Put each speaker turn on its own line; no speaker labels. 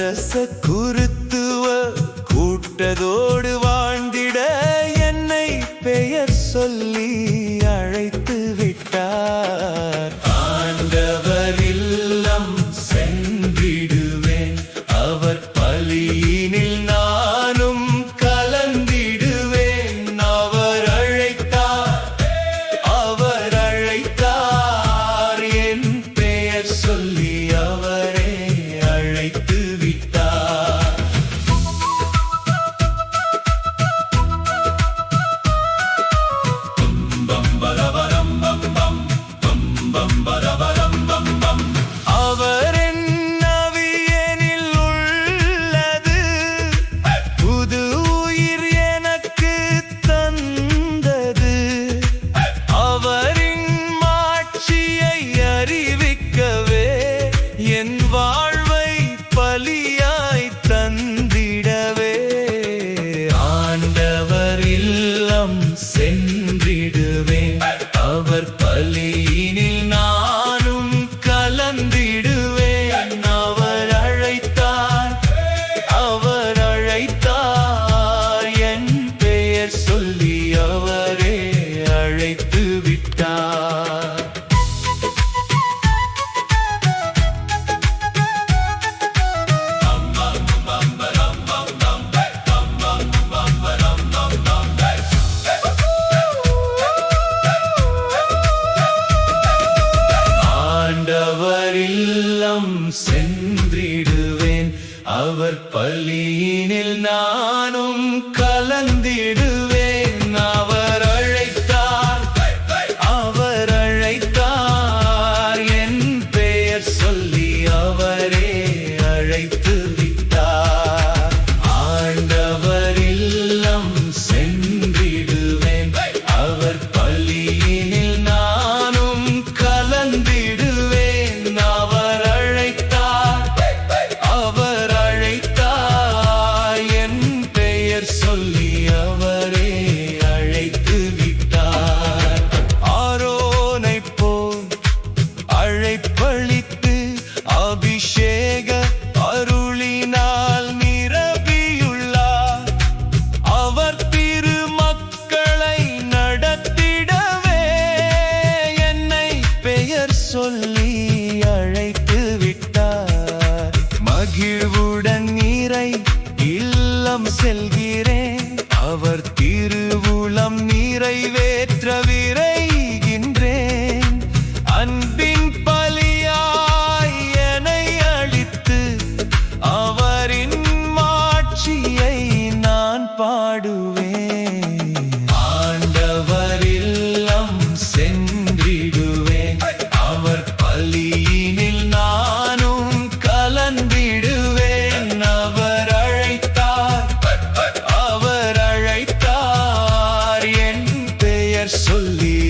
அரச குருத்துவ கூட்டதோடு வாழ்ந்திட என்னை பெயர் சொல்லி அழைத்து விட்டார். ஆண்டவர் இல்லம் சென்றிடுவேன், அவர் பலியினில் நானும் கலந்திடுவேன். அவர் அழைத்தார், என் பெயர் சொல்லி அவரே அழைத்து விட்டார். அவர் என் ஆவியினில் உள்ளது, புது உயிர் எனக்கு தந்தது. அவரின் மாட்சியை அறிவிக்கவே என் வாழ்வை பலியாய் தந்திடவே. ஆண்டவர் இல்லம் சென்றிடுவேன், அவர் பலியினில் நானும் கலந்திடுவேன். அவர் அழைத்தார், என் பெயர் சொல்லி அவரே அழைத்து விட்டார். ஆண்டவர் இல்லம் சென்றிடுவேன், அவர் பலியினில் நானும் கலந்திடுவேன். அவர் அழைத்தார், என் பெயர் சொல்லி அவரே அழைத்து விட்டார். ஆண்டவர் இல்லம் சென்றிடுவேன், அவர் பலியினில் நானும் கலந்திடுவேன். அவர் அழைத்தார், என் பெயர் சொல்லி அவரே அழைத்து விட்டார். ஆரோனைப் போல் அழைப்பளித்து அபிஷேக அருளினால் நிரம்பியுள்ளார். அவர் திருமக்களை நடத்திடவே என்னை பெயர் சொல்லி அழைத்து விட்டார். மகிழ்வுடன் நீரை இல்லம் செல்கிறேன், அவர் திருவுளம் நிறைவேற்ற விரைகின்றேன். அன்பின் பலியாய் என்னை அளித்து அவரின் மாட்சியை நான் பாடுவேன். ஆண்டவர் இல்லம் சென்றிடுவேன், அவர் பலியினில் நானும் கலந்திடுவேன். அவர் அழைத்தார், என் பெயர் சொல்லி